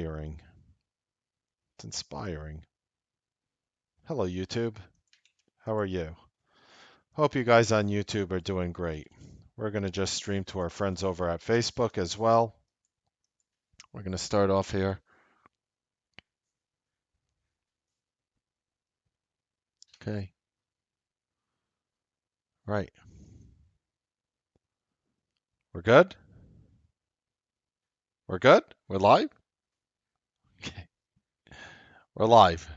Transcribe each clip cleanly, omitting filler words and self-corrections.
inspiring. It's inspiring. Hello, YouTube. How are you? Hope you guys on YouTube are doing great. We're going to just stream to our friends over at Facebook as well. We're going to start off here. Okay. Right. We're good? We're good? We're live? Okay. We're live.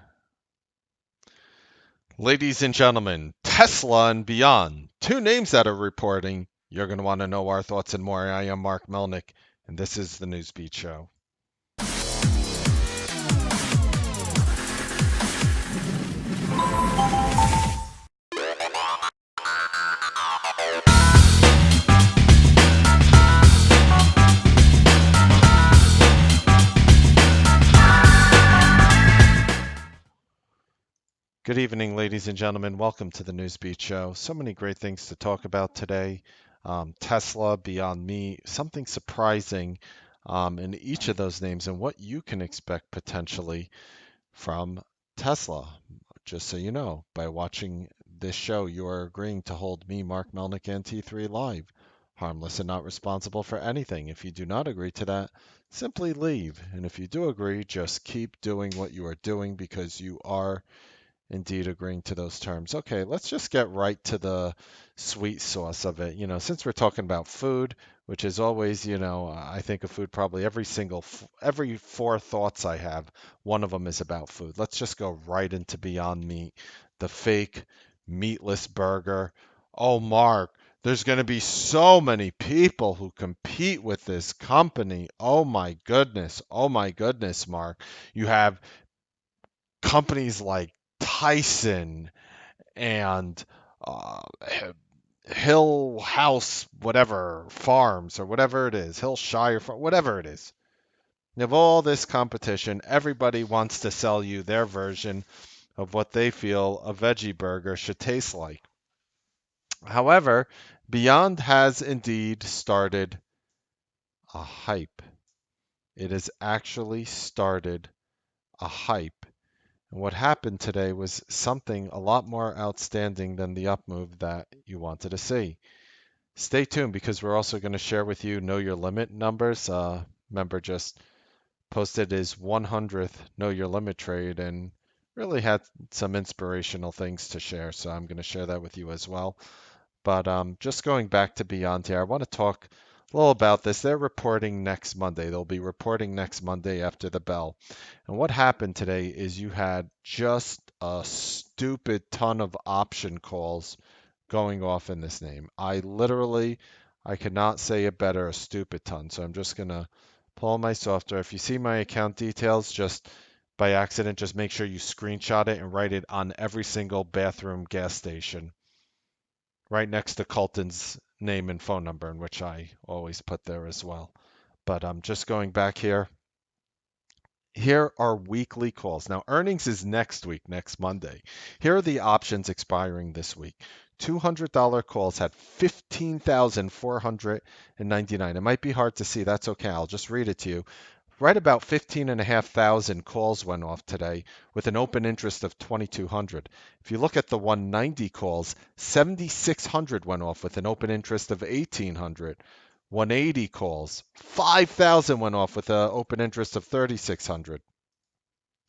Ladies and gentlemen, Tesla and beyond. Two names that are reporting. You're going to want to know our thoughts and more. I am Mark Melnick, and this is the Newsbeat Show. Good evening, ladies and gentlemen. Welcome to the Newsbeat Show. So many great things to talk about today. Tesla, Beyond Me, something surprising in each of those names, and what you can expect potentially from Tesla. Just so you know, by watching this show, you are agreeing to hold me, Mark Melnick, and T3 live, harmless and not responsible for anything. If you do not agree to that, simply leave. And if you do agree, just keep doing what you are doing because you are indeed agreeing to those terms. Okay, let's just get right to the sweet sauce of it. Since we're talking about food, which is always, I think of food probably every four thoughts I have, one of them is about food. Let's just go right into Beyond Meat, the fake meatless burger. Oh, Mark, there's going to be so many people who compete with this company. Oh my goodness. Oh my goodness, Mark. You have companies like Tyson and uh, Hill House, whatever farms or whatever it is, Hillshire, whatever it is. You have all this competition. Everybody wants to sell you their version of what they feel a veggie burger should taste like. However, Beyond has indeed started a hype. It has actually started a hype. And what happened today was something a lot more outstanding than the up move that you wanted to see. Stay tuned because we're also going to share with you Know Your Limit numbers. Member just posted his 100th Know Your Limit trade and really had some inspirational things to share. So I'm going to share that with you as well. But just going back to Beyond here, I want to talk a little about this. They're reporting next Monday. They'll be reporting next Monday after the bell. And what happened today is you had just a stupid ton of option calls going off in this name. I could not say it better, a stupid ton. So I'm just going to pull my software. If you see my account details, just by accident, just make sure you screenshot it and write it on every single bathroom gas station right next to Colton's name and phone number, in which I always put there as well. But I'm just going back here. Here are weekly calls. Now, earnings is next week, next Monday. Here are the options expiring this week. $200 calls had 15,499. It might be hard to see. That's okay. I'll just read it to you. Right about 15,500 calls went off today with an open interest of 2,200. If you look at the 190 calls, 7,600 went off with an open interest of 1,800. 180 calls, 5,000 went off with an open interest of 3,600.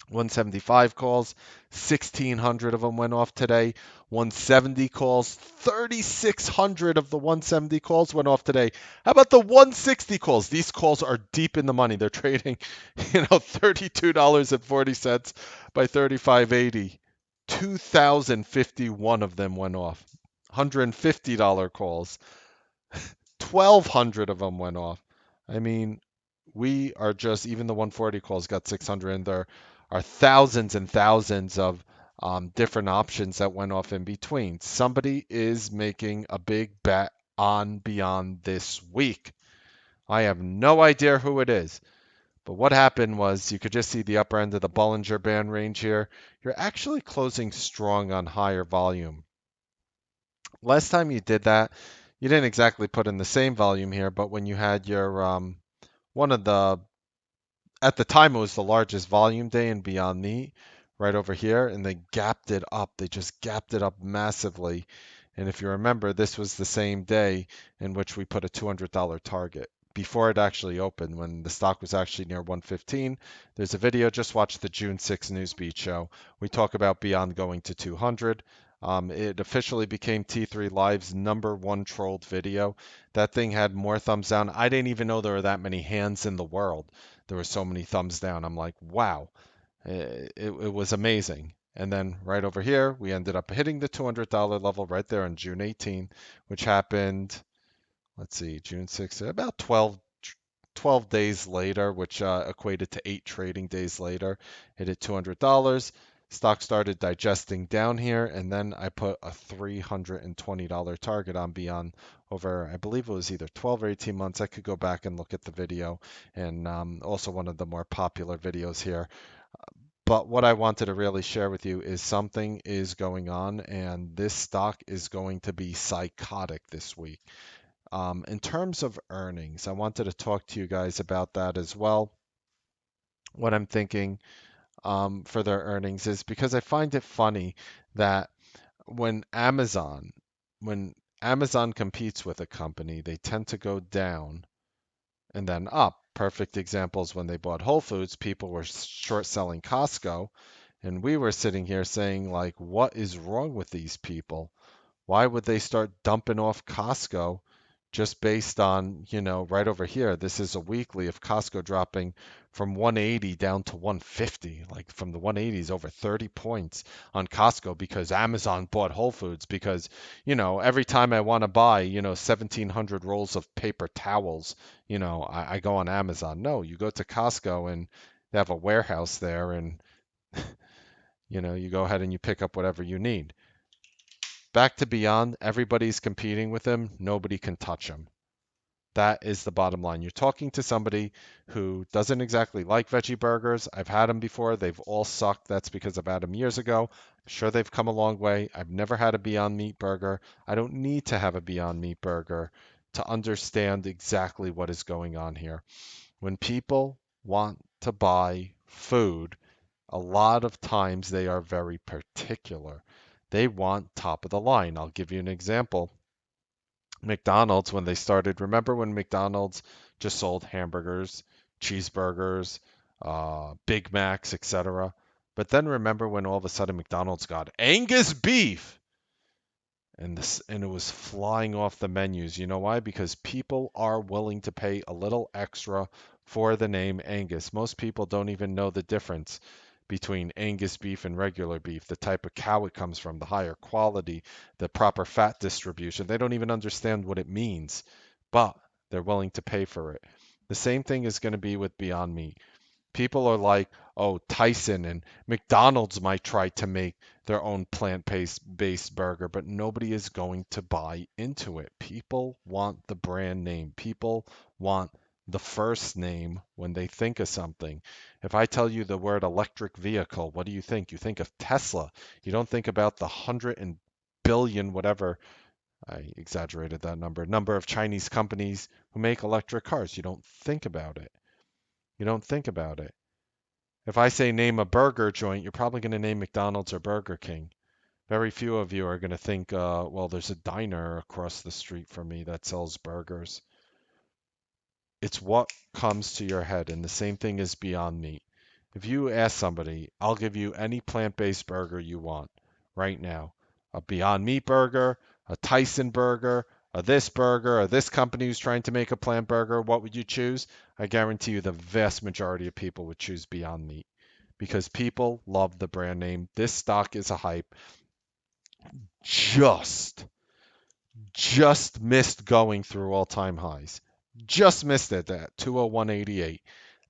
175 calls, 1,600 of them went off today. 170 calls, 3,600 of the 170 calls went off today. How about the 160 calls? These calls are deep in the money. They're trading, $32.40 by 35.80. 2,051 of them went off. $150 calls. 1,200 of them went off. I mean, we are just, even the 140 calls got 600, and there are thousands and thousands of different options that went off in between. Somebody is making a big bet on Beyond this week. I have no idea who it is. But what happened was you could just see the upper end of the Bollinger Band range here. You're actually closing strong on higher volume. Last time you did that, you didn't exactly put in the same volume here, but when you had your one of the At the time, it was the largest volume day in Beyond Meat right over here, and they gapped it up. They just gapped it up massively. And if you remember, this was the same day in which we put a $200 target before it actually opened, when the stock was actually near 115. There's a video, just watch the June 6th Newsbeat show. We talk about Beyond going to 200. It officially became T3 Live's #1 trolled video. That thing had more thumbs down. I didn't even know there were that many hands in the world. There were so many thumbs down. I'm like, wow, it was amazing. And then right over here, we ended up hitting the $200 level right there on June 18, which happened, let's see, June 6th, about 12 days later, which equated to 8 trading days later. It hit $200. Stock started digesting down here, and then I put a $320 target on Beyond over, I believe it was either 12 or 18 months. I could go back and look at the video, and also one of the more popular videos here. But what I wanted to really share with you is something is going on, and this stock is going to be psychotic this week. In terms of earnings, I wanted to talk to you guys about that as well. What I'm thinking for their earnings is, because I find it funny that when when Amazon competes with a company, they tend to go down and then up. Perfect examples: when they bought Whole Foods, people were short selling Costco, and we were sitting here saying, like, what is wrong with these people? Why would they start dumping off Costco just based on, right over here? This is a weekly of Costco dropping from 180 down to 150, like from the 180s over 30 points on Costco because Amazon bought Whole Foods. Because, every time I want to buy, 1,700 rolls of paper towels, I go on Amazon. No, you go to Costco and they have a warehouse there, and, you go ahead and you pick up whatever you need. Back to Beyond, everybody's competing with him. Nobody can touch him. That is the bottom line. You're talking to somebody who doesn't exactly like veggie burgers. I've had them before. They've all sucked. That's because I've had them years ago. I'm sure they've come a long way. I've never had a Beyond Meat burger. I don't need to have a Beyond Meat burger to understand exactly what is going on here. When people want to buy food, a lot of times they are very particular. They want top of the line. I'll give you an example. McDonald's, when they started, remember when McDonald's just sold hamburgers, cheeseburgers, Big Macs, etc. But then remember when all of a sudden McDonald's got Angus beef, and it was flying off the menus. You know why? Because people are willing to pay a little extra for the name Angus. Most people don't even know the difference between Angus beef and regular beef, the type of cow it comes from, the higher quality, the proper fat distribution. They don't even understand what it means, but they're willing to pay for it. The same thing is going to be with Beyond Meat. People are like, oh, Tyson and McDonald's might try to make their own plant-based burger, but nobody is going to buy into it. People want the brand name. People want the first name when they think of something. If I tell you the word electric vehicle, what do you think? You think of Tesla. You don't think about the 100 billion, whatever, I exaggerated that number of Chinese companies who make electric cars. You don't think about it. You don't think about it. If I say name a burger joint, you're probably going to name McDonald's or Burger King. Very few of you are going to think, well, there's a diner across the street from me that sells burgers. It's what comes to your head, and the same thing is Beyond Meat. If you ask somebody, I'll give you any plant-based burger you want right now. A Beyond Meat burger, a Tyson burger, a this company who's trying to make a plant burger, what would you choose? I guarantee you the vast majority of people would choose Beyond Meat because people love the brand name. This stock is a hype. Just, just missed going through all-time highs. Just missed it at 201.88.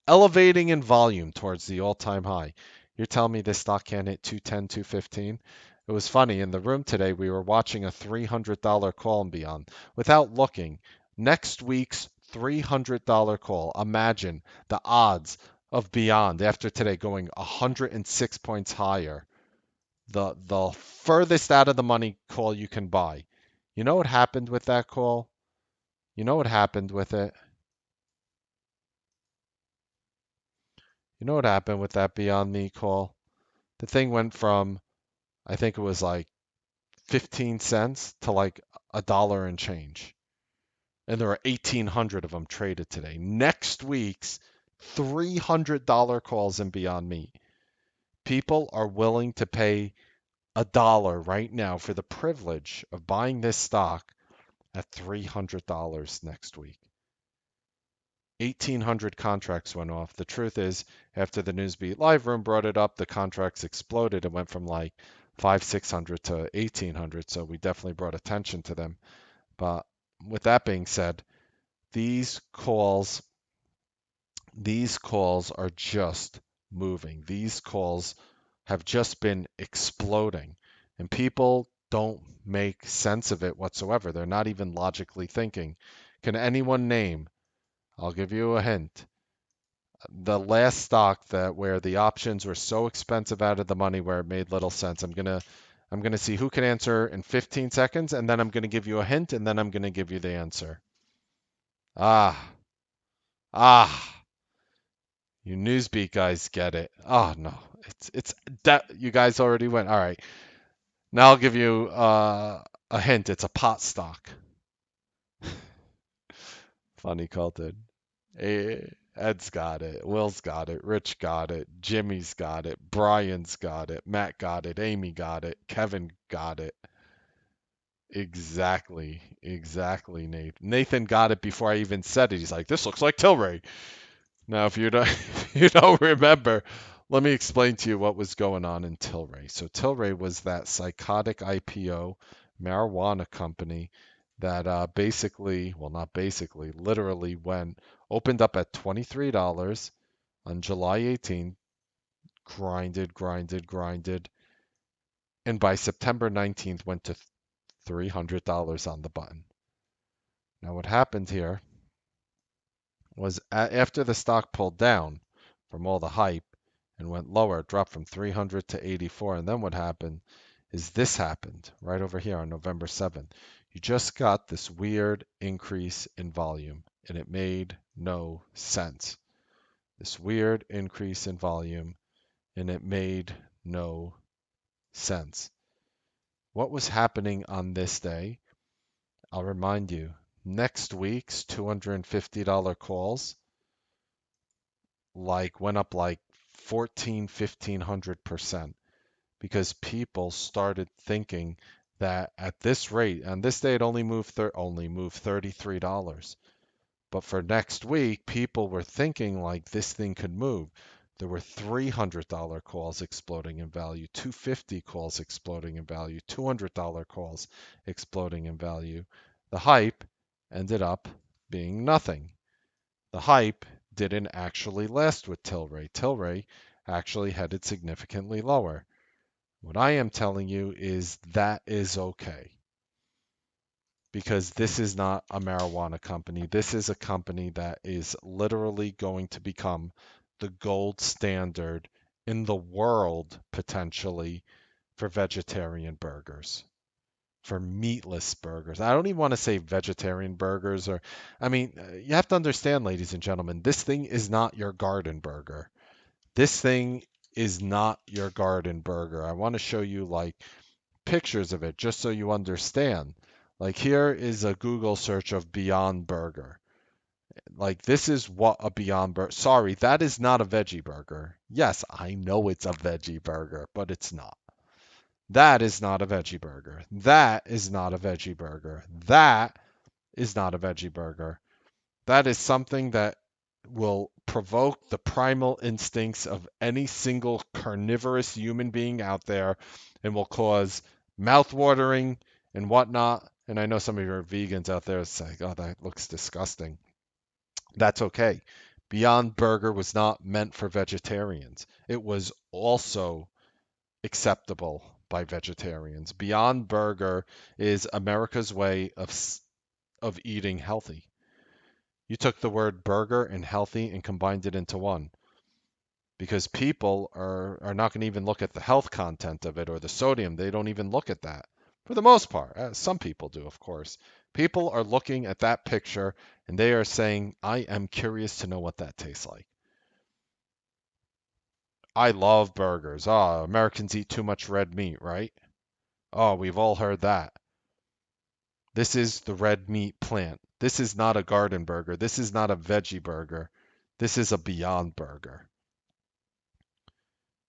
Elevating in volume towards the all-time high. You're telling me this stock can't hit 210, 215? It was funny. In the room today, we were watching a $300 call and Beyond without looking. Next week's $300 call. Imagine the odds of Beyond after today going 106 points higher. The furthest out of the money call you can buy. You know what happened with that call? You know what happened with it? You know what happened with that Beyond Meat call? The thing went from, I think it was like 15 cents to like a dollar and change. And there are 1,800 of them traded today. Next week's $300 calls in Beyond Meat. People are willing to pay a dollar right now for the privilege of buying this stock at $300 next week. 1,800 contracts went off. The truth is, after the Newsbeat live room brought it up, the contracts exploded. It went from like 600 to 1,800. So we definitely brought attention to them. But with that being said, these calls, these calls are just moving. These calls have just been exploding, and people don't make sense of it whatsoever. They're not even logically thinking. Can anyone name? I'll give you a hint. The last stock that where the options were so expensive out of the money where it made little sense. I'm gonna see who can answer in 15 seconds, and then I'm gonna give you a hint, and then I'm gonna give you the answer. Ah, ah, you Newsbeat guys get it. Oh no, it's that you guys already went. All right, now I'll give you a hint. It's a pot stock. Funny call, dude. Ed's got it. Will's got it. Rich got it. Jimmy's got it. Brian's got it. Matt got it. Amy got it. Kevin got it. Exactly. Exactly, Nate. Nathan got it before I even said it. He's like, this looks like Tilray. Now, if you don't, if you don't remember, let me explain to you what was going on in Tilray. So Tilray was that psychotic IPO marijuana company that basically, well, not basically, literally went opened up at $23 on July 18th, grinded, grinded, grinded, and by September 19th went to $300 on the button. Now, what happened here was after the stock pulled down from all the hype and went lower, it dropped from 300 to 84. And then what happened is this happened right over here on November 7th. You just got this weird increase in volume, and it made no sense. This weird increase in volume, and it made no sense. What was happening on this day? I'll remind you, next week's $250 calls like went up like 1,500% because people started thinking that at this rate, on this day it only moved $33. But for next week, people were thinking like this thing could move. There were $300 calls exploding in value, $250 calls exploding in value, $200 calls exploding in value. The hype ended up being nothing. The hype didn't actually last with Tilray. Tilray actually headed significantly lower. What I am telling you is that is okay because this is not a marijuana company. This is a company that is literally going to become the gold standard in the world potentially for vegetarian burgers, for meatless burgers. I don't even want to say vegetarian burgers or, I mean, you have to understand, ladies and gentlemen, this thing is not your garden burger. This thing is not your garden burger. I want to show you like pictures of it just so you understand. Like here is a Google search of Beyond Burger. Like this is what a Beyond Burger. Sorry, that is not a veggie burger. Yes, I know it's a veggie burger, but it's not. That is not a veggie burger. That is not a veggie burger. That is not a veggie burger. That is something that will provoke the primal instincts of any single carnivorous human being out there and will cause mouth-watering and whatnot. And I know some of your vegans out there say, oh, that looks disgusting. That's okay. Beyond Burger was not meant for vegetarians. It was also acceptable by vegetarians. Beyond Burger is America's way of eating healthy. You took the word burger and healthy and combined it into one because people are not going to even look at the health content of it or the sodium. They don't even look at that for the most part. Some people do, of course. People are looking at that picture and they are saying, I am curious to know what that tastes like. I love burgers. Oh, Americans eat too much red meat, right? Oh, we've all heard that. This is the red meat plant. This is not a garden burger. This is not a veggie burger. This is a Beyond Burger.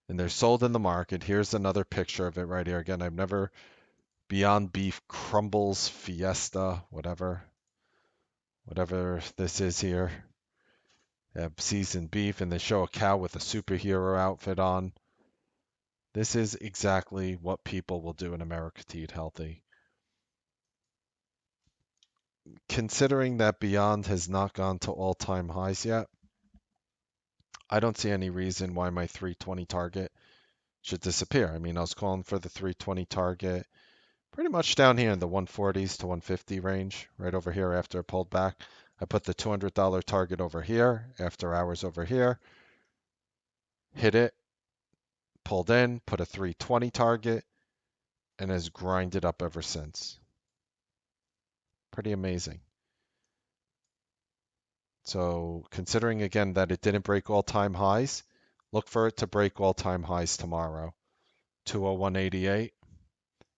And they're sold in the market. Here's another picture of it right here. Again, I've never Beyond Beef Crumbles Fiesta, whatever this is here. They have seasoned beef, and they show a cow with a superhero outfit on. This is exactly what people will do in America to eat healthy. Considering that Beyond has not gone to all-time highs yet, I don't see any reason why my 320 target should disappear. I mean, I was calling for the 320 target pretty much down here in the 140s to 150 range, right over here after it pulled back. I put the $200 target over here, after hours over here, hit it, pulled in, put a 320 target, and has grinded up ever since. Pretty amazing. So considering again that it didn't break all-time highs, look for it to break all-time highs tomorrow. 201.88.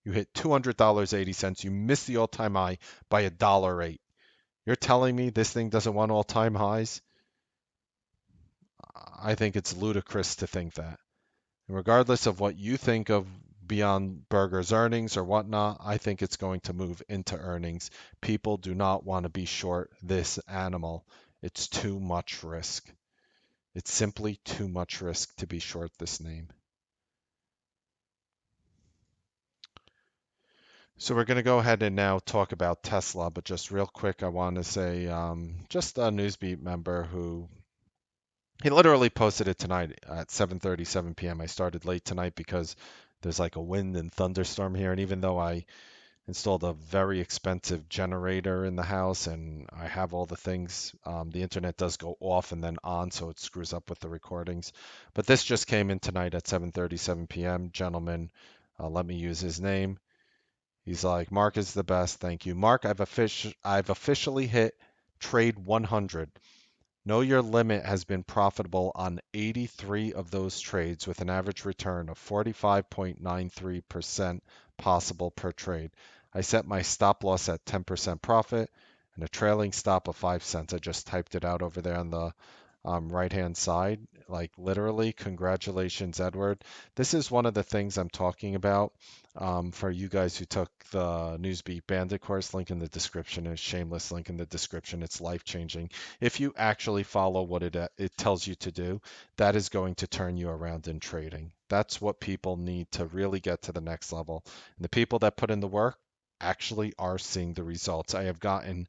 You hit $200.80. You missed the all-time high by $1.08. You're telling me this thing doesn't want all-time highs? I think it's ludicrous to think that. And regardless of what you think of Beyond Burger's earnings or whatnot, I think it's going to move into earnings. People do not want to be short this animal. It's too much risk. It's simply too much risk to be short this name. So we're going to go ahead and now talk about Tesla, but just real quick, I want to say just a Newsbeat member who he literally posted it tonight at 7:37 p.m. I started late tonight because there's like a wind and thunderstorm here, and even though I installed a very expensive generator in the house and I have all the things, the internet does go off and then on, so it screws up with the recordings. But this just came in tonight at 7:37 p.m. Gentlemen, let me use his name. He's like, Mark is the best. Thank you. Mark, I've officially hit trade 100. Know your limit has been profitable on 83 of those trades with an average return of 45.93% possible per trade. I set my stop loss at 10% profit and a trailing stop of 5 cents. I just typed it out over there on the right hand side. Like literally, congratulations, Edward. This is one of the things I'm talking about for you guys who took the Newsbeat Bandit course. Link in the description is shameless link in the description. It's life changing. If you actually follow what it tells you to do, that is going to turn you around in trading. That's what people need to really get to the next level. And the people that put in the work actually are seeing the results. I have gotten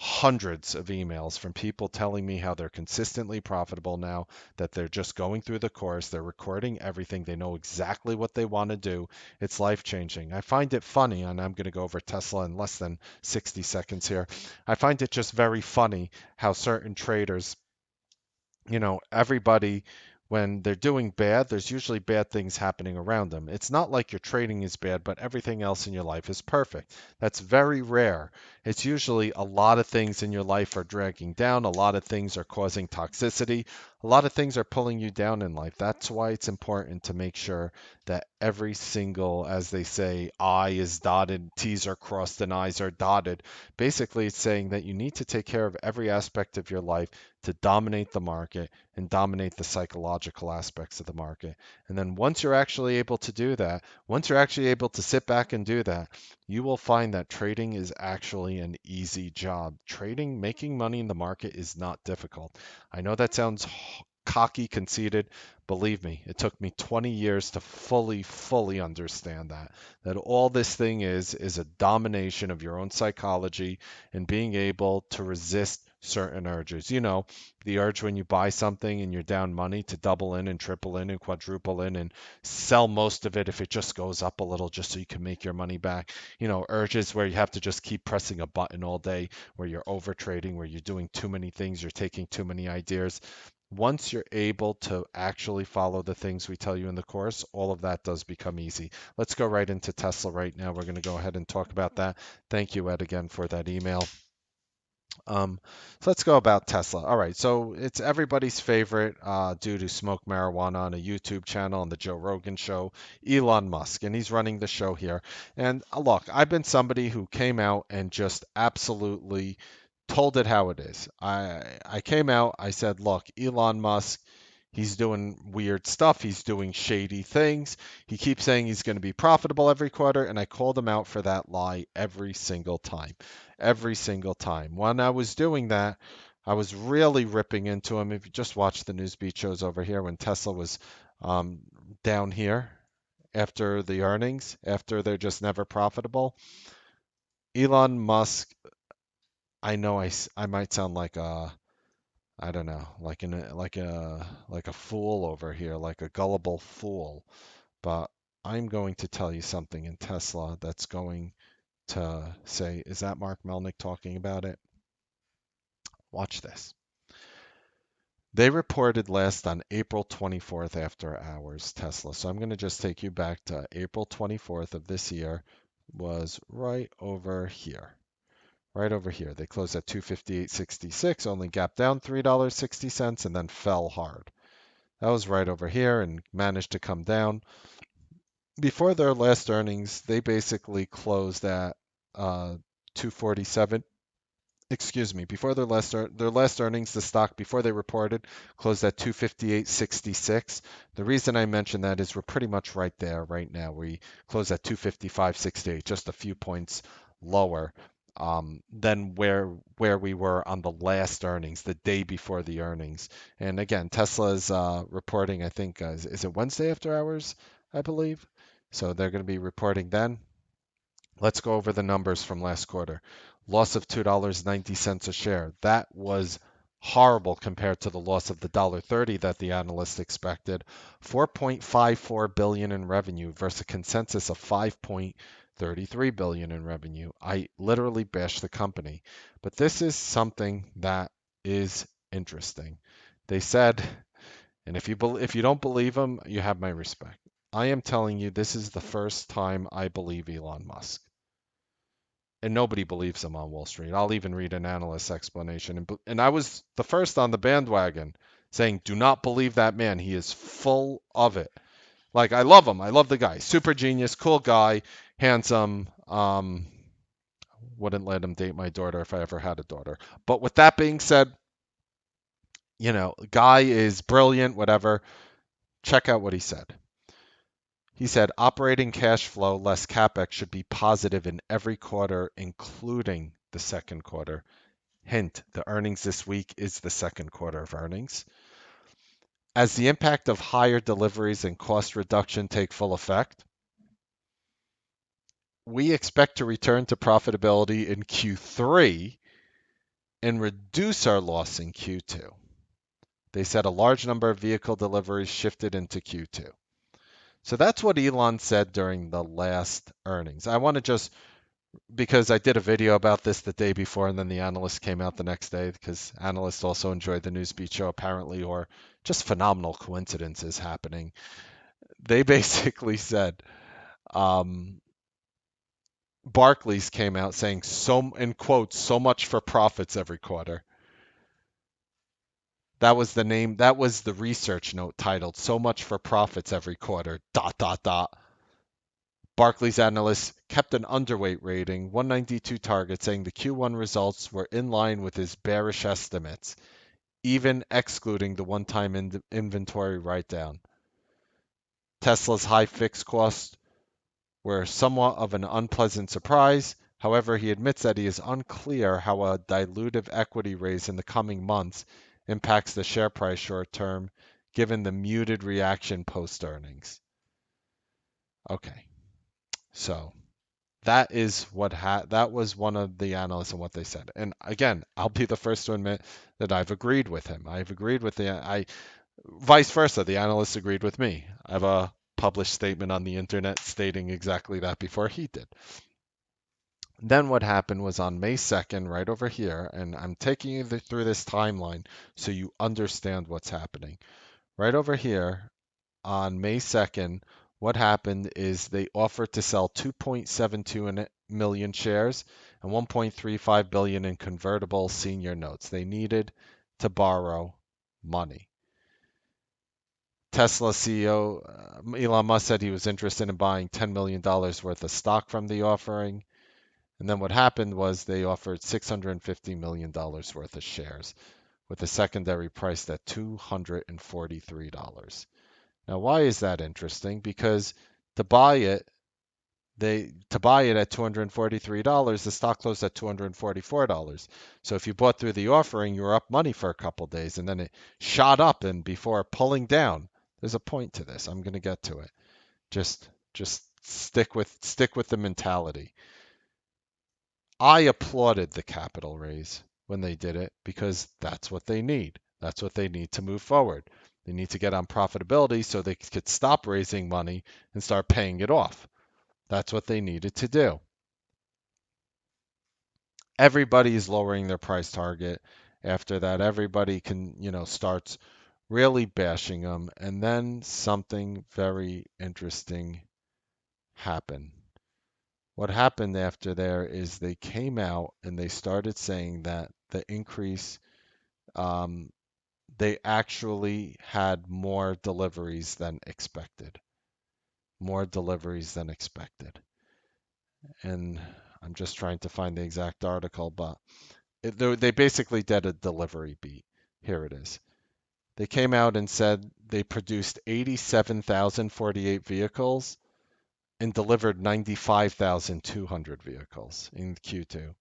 hundreds of emails from people telling me how they're consistently profitable now, that they're just going through the course, they're recording everything, they know exactly what they want to do. It's life changing. I find it funny, and I'm going to go over Tesla in less than 60 seconds here. I find it just very funny how certain traders, everybody, when they're doing bad, there's usually bad things happening around them. It's not like your trading is bad, but everything else in your life is perfect. That's very rare. It's usually a lot of things in your life are dragging down, a lot of things are causing toxicity, a lot of things are pulling you down in life. That's why it's important to make sure that every single, as they say, I is dotted, T's are crossed, and I's are dotted. Basically, it's saying that you need to take care of every aspect of your life to dominate the market and dominate the psychological aspects of the market. And then once you're actually able to do that, once you're actually able to sit back and do that, you will find that trading is actually an easy job. Trading, making money in the market is not difficult. I know that sounds cocky, conceited. Believe me, it took me 20 years to fully understand that all this thing is a domination of your own psychology and being able to resist certain urges. The urge when you buy something and you're down money to double in and triple in and quadruple in and sell most of it if it just goes up a little just so you can make your money back. Urges where you have to just keep pressing a button all day, where you're over trading, where you're doing too many things, you're taking too many ideas. Once you're able to actually follow the things we tell you in the course, all of that does become easy. Let's go right into Tesla right now. We're going to go ahead and talk about that. Thank you, Ed, again for that email. So let's go about Tesla. All right, so it's everybody's favorite dude who smoked marijuana on a YouTube channel on the Joe Rogan show, Elon Musk, and he's running the show here. And look, I've been somebody who came out and just absolutely told it how it is. I came out, I said, look, Elon Musk, he's doing weird stuff, he's doing shady things. He keeps saying he's going to be profitable every quarter, and I called him out for that lie every single time. Every single time. When I was doing that, I was really ripping into him. If you just watch the Newsbeat shows over here when Tesla was um, down here after the earnings, after they're just never profitable, Elon Musk, I know I might sound like a I don't know, like a fool over here, like a gullible fool, but I'm going to tell you something in Tesla that's going to say, is that Mark Melnick talking about it? Watch this. They reported last on April 24th after hours, Tesla. So I'm going to just take you back to April 24th of this year, was right over here. Right over here. They closed at 258.66, only gapped down $3.60 and then fell hard. That was right over here and managed to come down. Before their last earnings, they basically closed at 247. Excuse me, before their last earnings, the stock before they reported closed at 258.66. The reason I mention that is we're pretty much right there right now. We closed at 255.68, just a few points lower than where we were on the last earnings, the day before the earnings. And again, Tesla's reporting, I think, is it Wednesday after hours, I believe. So they're going to be reporting then. Let's go over the numbers from last quarter. Loss of $2.90 a share. That was horrible compared to the loss of the $1.30 that the analysts expected. 4.54 billion in revenue versus a consensus of 5.33 billion in revenue. I literally bashed the company. But this is something that is interesting. They said, and if you don't believe them, you have my respect. I am telling you, this is the first time I believe Elon Musk. And nobody believes him on Wall Street. I'll even read an analyst's explanation. And I was the first on the bandwagon saying, do not believe that man. He is full of it. Like, I love him. I love the guy. Super genius, cool guy, handsome. Wouldn't let him date my daughter if I ever had a daughter. But with that being said, guy is brilliant, whatever. Check out what he said. He said operating cash flow less capex should be positive in every quarter, including the second quarter. Hint, the earnings this week is the second quarter of earnings. As the impact of higher deliveries and cost reduction take full effect, we expect to return to profitability in Q3 and reduce our loss in Q2. They said a large number of vehicle deliveries shifted into Q2. So that's what Elon said during the last earnings. I want to just because I did a video about this the day before, and then the analyst came out the next day because analysts also enjoyed the Newsbeat show apparently, or just phenomenal coincidences happening. They basically said Barclays came out saying so in quotes so much for profits every quarter. That was the name. That was the research note titled "So much for profits every quarter." Dot dot dot. Barclays analysts kept an underweight rating, 192 target, saying the Q1 results were in line with his bearish estimates, even excluding the one-time inventory write-down. Tesla's high fixed costs were somewhat of an unpleasant surprise. However, he admits that he is unclear how a dilutive equity raise in the coming months impacts the share price short term, given the muted reaction post-earnings. Okay, so that was one of the analysts and what they said. And again, I'll be the first to admit that I've agreed with him. I've agreed with vice versa. The analysts agreed with me. I have a published statement on the internet stating exactly that before he did. Then what happened was on May 2nd, right over here, and I'm taking you through this timeline so you understand what's happening. Right over here, on May 2nd, what happened is they offered to sell 2.72 million shares and 1.35 billion in convertible senior notes. They needed to borrow money. Tesla CEO Elon Musk said he was interested in buying $10 million worth of stock from the offering. And then what happened was they offered $650 million worth of shares with a secondary priced at $243. Now, why is that interesting? Because to buy it, at $243, the stock closed at $244. So if you bought through the offering, you were up money for a couple days, and then it shot up, and before pulling down, there's a point to this. I'm going to get to it. Just stick with the mentality. I applauded the capital raise when they did it because that's what they need. That's what they need to move forward. They need to get on profitability so they could stop raising money and start paying it off. That's what they needed to do. Everybody is lowering their price target. After that, everybody starts really bashing them. And then something very interesting happened. What happened after there is they came out and they started saying that the increase, um, they actually had more deliveries than expected. More deliveries than expected. And I'm just trying to find the exact article, but they basically did a delivery beat. Here it is. They came out and said they produced 87,048 vehicles and delivered 95,200 vehicles in Q2.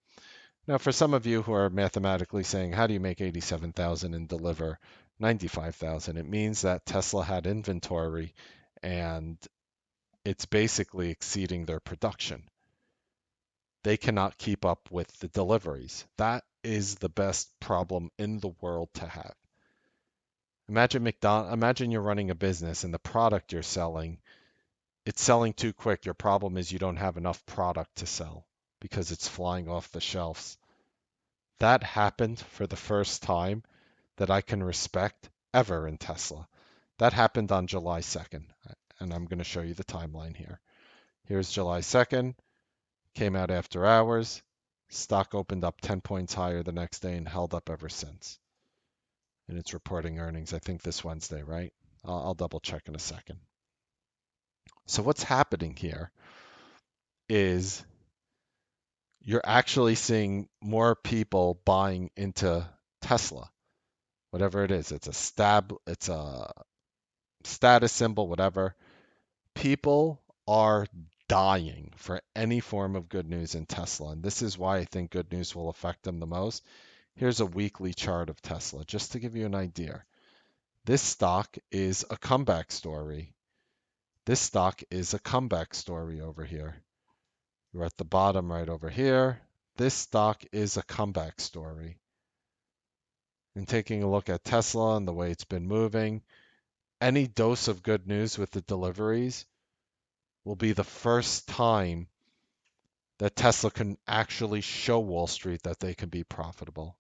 Now, for some of you who are mathematically saying, how do you make 87,000 and deliver 95,000? It means that Tesla had inventory and it's basically exceeding their production. They cannot keep up with the deliveries. That is the best problem in the world to have. Imagine you're running a business and the product you're selling, it's selling too quick. Your problem is you don't have enough product to sell because it's flying off the shelves. That happened for the first time that I can respect ever in Tesla. That happened on July 2nd, and I'm going to show you the timeline here. Here's July 2nd, came out after hours. Stock opened up 10 points higher the next day and held up ever since. And it's reporting earnings, I think this Wednesday, right? I'll double check in a second. So what's happening here is you're actually seeing more people buying into Tesla, whatever it is. It's a status symbol, whatever. People are dying for any form of good news in Tesla, and this is why I think good news will affect them the most. Here's a weekly chart of Tesla, just to give you an idea. This stock is a comeback story. This stock is a comeback story over here. We're at the bottom right over here. This stock is a comeback story. And taking a look at Tesla and the way it's been moving, any dose of good news with the deliveries will be the first time that Tesla can actually show Wall Street that they can be profitable.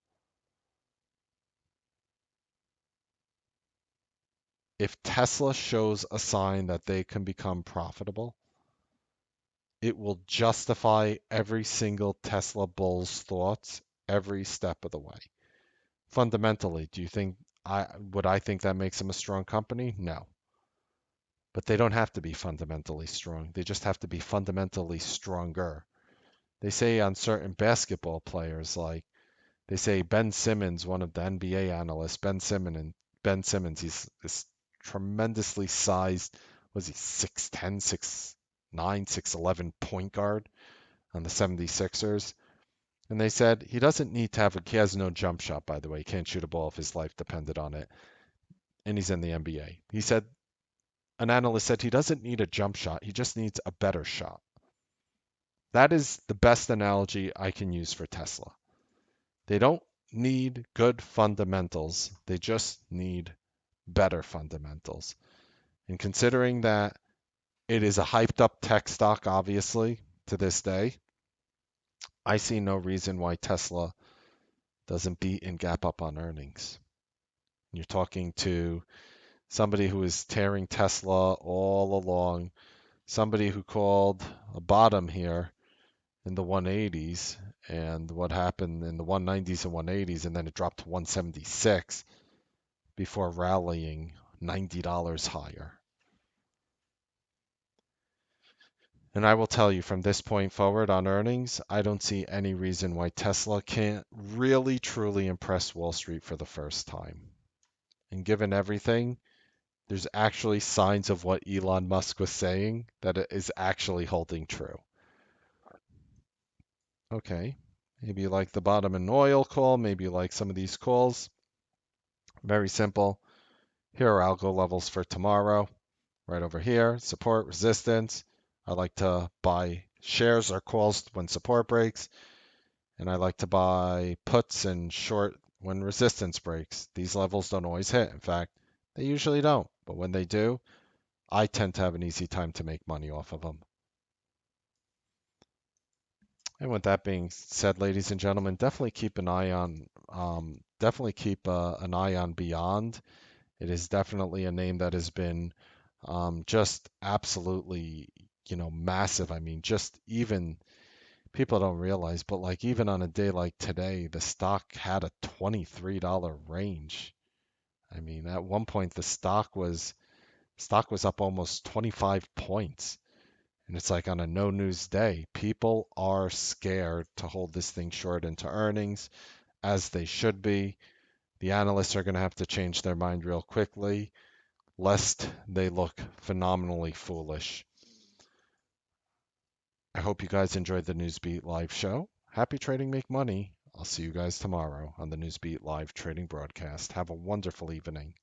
If Tesla shows a sign that they can become profitable, it will justify every single Tesla bull's thoughts every step of the way. Fundamentally, do you think I think that makes them a strong company? No. But they don't have to be fundamentally strong. They just have to be fundamentally stronger. They say on certain basketball players, like they say Ben Simmons, one of the NBA analysts, Ben Simmons, he's this tremendously sized, was he 6'10, 6'9, 6'11 point guard on the 76ers. And they said he doesn't need to he has no jump shot, by the way. He can't shoot a ball if his life depended on it. And he's in the NBA. He said, an analyst said he doesn't need a jump shot. He just needs a better shot. That is the best analogy I can use for Tesla. They don't need good fundamentals. They just need better fundamentals. And considering that it is a hyped up tech stock, obviously, to this day, I see no reason why Tesla doesn't beat and gap up on earnings. You're talking to somebody who is tearing Tesla all along, somebody who called a bottom here in the 180s, and what happened in the 190s and 180s, and then it dropped to 176 before rallying $90 higher. And I will tell you from this point forward on earnings, I don't see any reason why Tesla can't really truly impress Wall Street for the first time. And given everything, there's actually signs of what Elon Musk was saying that it is actually holding true. Okay, maybe you like the bottom in oil call, maybe you like some of these calls. Very simple. Here are algo levels for tomorrow. Right over here, support, resistance. I like to buy shares or calls when support breaks, and I like to buy puts and short when resistance breaks. These levels don't always hit. In fact, they usually don't, but when they do, I tend to have an easy time to make money off of them. And with that being said, ladies and gentlemen, definitely keep an eye on an eye on Beyond. It is definitely a name that has been just absolutely, massive. I mean, just even people don't realize, but like even on a day like today, the stock had a $23 range. I mean, at one point the stock was up almost 25 points. And it's like on a no news day, people are scared to hold this thing short into earnings, as they should be. The analysts are going to have to change their mind real quickly, lest they look phenomenally foolish. I hope you guys enjoyed the Newsbeat live show. Happy trading, make money. I'll see you guys tomorrow on the Newsbeat live trading broadcast. Have a wonderful evening.